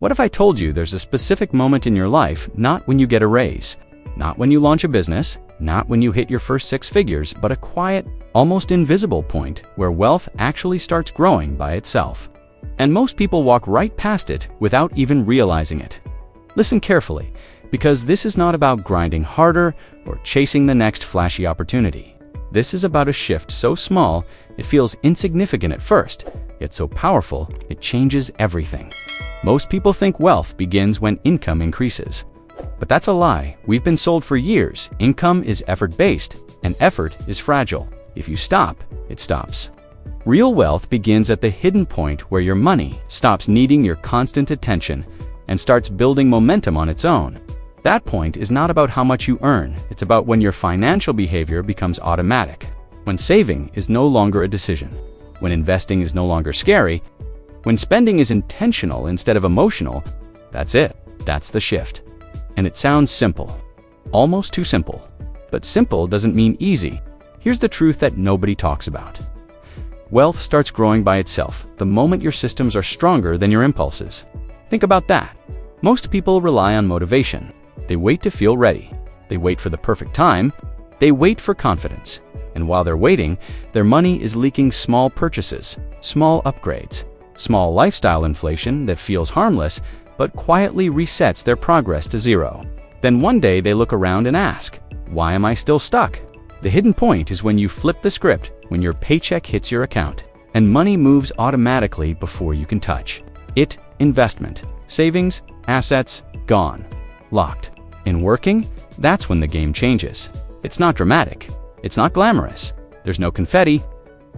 What if I told you there's a specific moment in your life, not when you get a raise, not when you launch a business, not when you hit your first 6 figures, but a quiet, almost invisible point where wealth actually starts growing by itself. And most people walk right past it without even realizing it. Listen carefully, because this is not about grinding harder or chasing the next flashy opportunity. This is about a shift so small it feels insignificant at first, yet so powerful it changes everything. Most people think wealth begins when income increases. But that's a lie. We've been sold for years. Income is effort-based, and effort is fragile. If you stop, it stops. Real wealth begins at the hidden point where your money stops needing your constant attention and starts building momentum on its own. That point is not about how much you earn. It's about when your financial behavior becomes automatic, when saving is no longer a decision, when investing is no longer scary, when spending is intentional instead of emotional. That's it. That's the shift. And it sounds simple, almost too simple. But simple doesn't mean easy. Here's the truth that nobody talks about. Wealth starts growing by itself the moment your systems are stronger than your impulses. Think about that. Most people rely on motivation. They wait to feel ready. They wait for the perfect time. They wait for confidence. And while they're waiting, their money is leaking small purchases, small upgrades, small lifestyle inflation that feels harmless, but quietly resets their progress to zero. Then one day they look around and ask, why am I still stuck? The hidden point is when you flip the script, when your paycheck hits your account, and money moves automatically before you can touch it. Investment, savings, assets, gone, locked. In working, that's when the game changes. It's not dramatic. It's not glamorous. There's no confetti.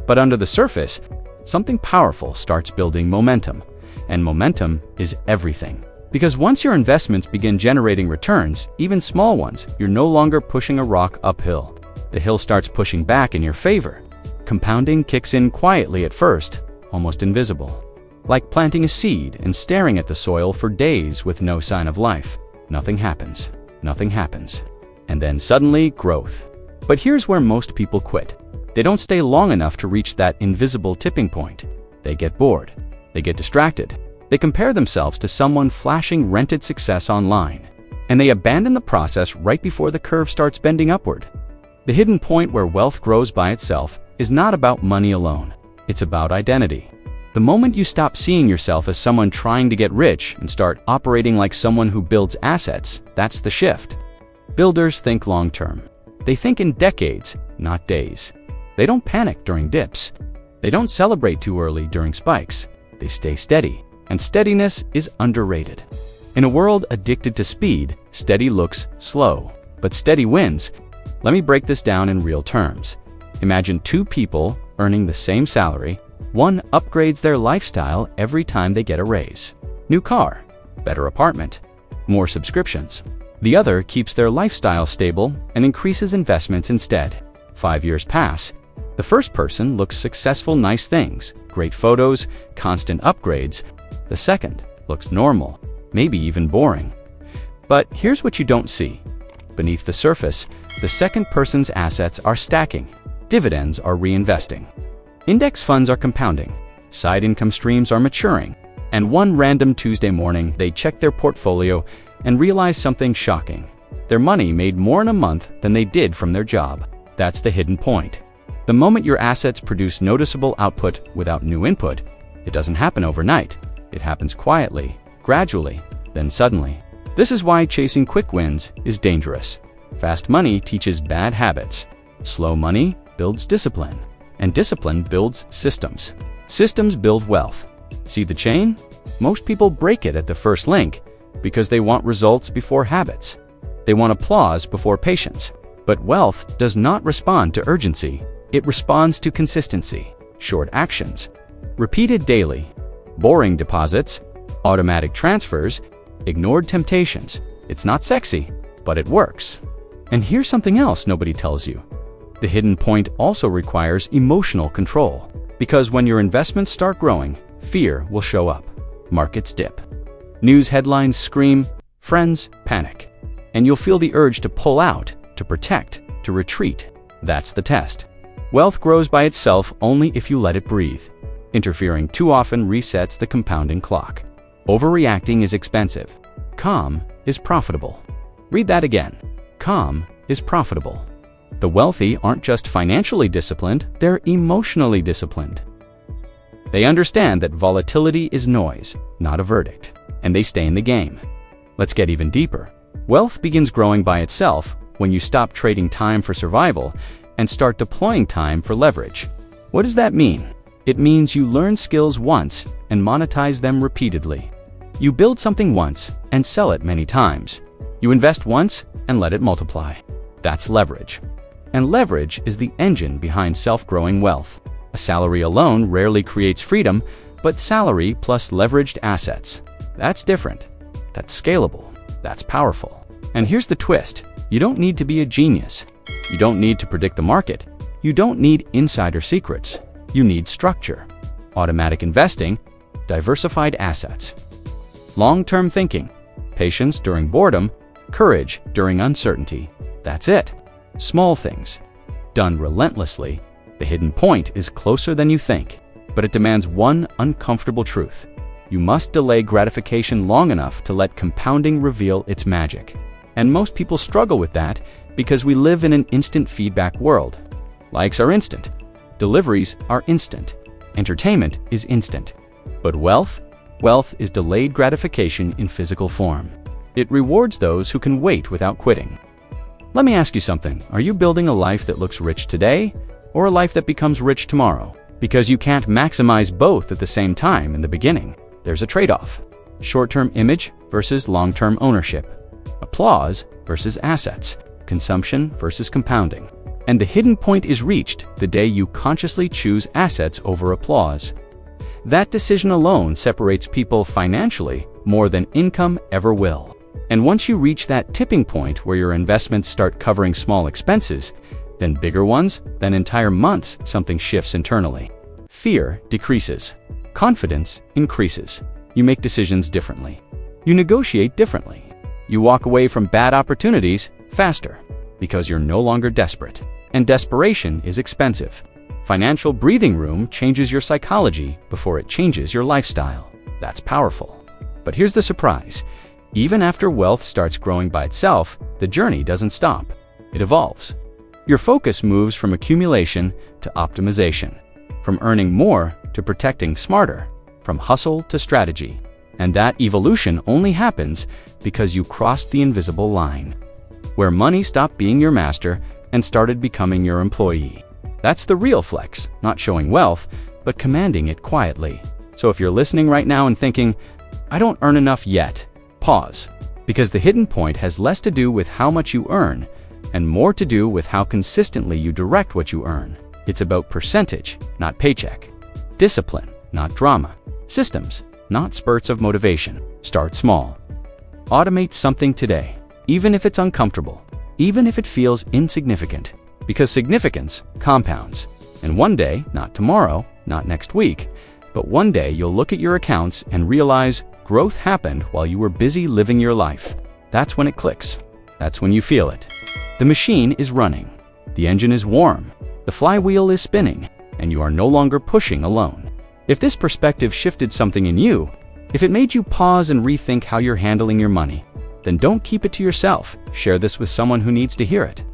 But under the surface, something powerful starts building momentum. And momentum is everything. Because once your investments begin generating returns, even small ones, you're no longer pushing a rock uphill. The hill starts pushing back in your favor. Compounding kicks in quietly at first, almost invisible. Like planting a seed and staring at the soil for days with no sign of life. Nothing happens. Nothing happens. And then suddenly, growth. But here's where most people quit. They don't stay long enough to reach that invisible tipping point. They get bored. They get distracted. They compare themselves to someone flashing rented success online. And they abandon the process right before the curve starts bending upward. The hidden point where wealth grows by itself is not about money alone. It's about identity. The moment you stop seeing yourself as someone trying to get rich and start operating like someone who builds assets, that's the shift. Builders think long-term. They think in decades, not days. They don't panic during dips. They don't celebrate too early during spikes. They stay steady, and steadiness is underrated. In a world addicted to speed, steady looks slow, but steady wins. Let me break this down in real terms. Imagine 2 people earning the same salary. One upgrades their lifestyle every time they get a raise. New car, better apartment, more subscriptions. The other keeps their lifestyle stable and increases investments instead. 5 years pass. The first person looks successful, nice things, great photos, constant upgrades. The second looks normal, maybe even boring. But here's what you don't see. Beneath the surface, the second person's assets are stacking. Dividends are reinvesting. Index funds are compounding. Side income streams are maturing. And one random Tuesday morning, they check their portfolio and realize something shocking. Their money made more in a month than they did from their job. That's the hidden point. The moment your assets produce noticeable output without new input, it doesn't happen overnight. It happens quietly, gradually, then suddenly. This is why chasing quick wins is dangerous. Fast money teaches bad habits. Slow money builds discipline. And discipline builds systems. Systems build wealth. See the chain? Most people break it at the first link because they want results before habits. They want applause before patience. But wealth does not respond to urgency. It responds to consistency, short actions, repeated daily, boring deposits, automatic transfers, ignored temptations. It's not sexy, but it works. And here's something else nobody tells you. The hidden point also requires emotional control. Because when your investments start growing, fear will show up. Markets dip. News headlines scream, friends panic. And you'll feel the urge to pull out, to protect, to retreat. That's the test. Wealth grows by itself only if you let it breathe. Interfering too often resets the compounding clock. Overreacting is expensive. Calm is profitable. Read that again. Calm is profitable. The wealthy aren't just financially disciplined, they're emotionally disciplined. They understand that volatility is noise, not a verdict, and they stay in the game. Let's get even deeper. Wealth begins growing by itself when you stop trading time for survival and start deploying time for leverage. What does that mean? It means you learn skills once and monetize them repeatedly. You build something once and sell it many times. You invest once and let it multiply. That's leverage. And leverage is the engine behind self-growing wealth. A salary alone rarely creates freedom, but salary plus leveraged assets, that's different. That's scalable. That's powerful. And here's the twist. You don't need to be a genius. You don't need to predict the market. You don't need insider secrets. You need structure, automatic investing, diversified assets, long-term thinking, patience during boredom, courage during uncertainty. That's it. Small things, done relentlessly. The hidden point is closer than you think, but it demands one uncomfortable truth. You must delay gratification long enough to let compounding reveal its magic. And most people struggle with that because we live in an instant feedback world. Likes are instant. Deliveries are instant. Entertainment is instant. But wealth is delayed gratification in physical form. It rewards those who can wait without quitting. Let me ask you something. Are you building a life that looks rich today or a life that becomes rich tomorrow? Because you can't maximize both at the same time in the beginning. There's a trade-off. Short-term image versus long-term ownership. Applause versus assets. Consumption versus compounding. And the hidden point is reached the day you consciously choose assets over applause. That decision alone separates people financially more than income ever will. And once you reach that tipping point where your investments start covering small expenses, then bigger ones, then entire months, something shifts internally. Fear decreases. Confidence increases. You make decisions differently. You negotiate differently. You walk away from bad opportunities faster because you're no longer desperate. And desperation is expensive. Financial breathing room changes your psychology before it changes your lifestyle. That's powerful. But here's the surprise. Even after wealth starts growing by itself, the journey doesn't stop. It evolves. Your focus moves from accumulation to optimization, from earning more to protecting smarter, from hustle to strategy. And that evolution only happens because you crossed the invisible line, where money stopped being your master and started becoming your employee. That's the real flex, not showing wealth, but commanding it quietly. So if you're listening right now and thinking, I don't earn enough yet, pause. Because the hidden point has less to do with how much you earn and more to do with how consistently you direct what you earn. It's about percentage, not paycheck. Discipline, not drama. Systems, not spurts of motivation. Start small. Automate something today, even if it's uncomfortable, even if it feels insignificant. Because significance compounds. And one day, not tomorrow, not next week, but one day you'll look at your accounts and realize growth happened while you were busy living your life. That's when it clicks. That's when you feel it. The machine is running. The engine is warm. The flywheel is spinning, and you are no longer pushing alone. If this perspective shifted something in you, if it made you pause and rethink how you're handling your money, then don't keep it to yourself. Share this with someone who needs to hear it.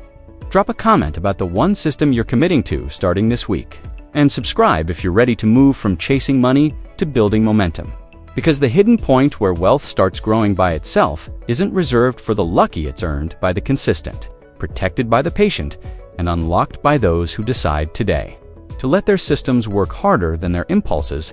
Drop a comment about the one system you're committing to starting this week. And subscribe if you're ready to move from chasing money to building momentum. Because the hidden point where wealth starts growing by itself isn't reserved for the lucky, it's earned by the consistent, protected by the patient, and unlocked by those who decide today to let their systems work harder than their impulses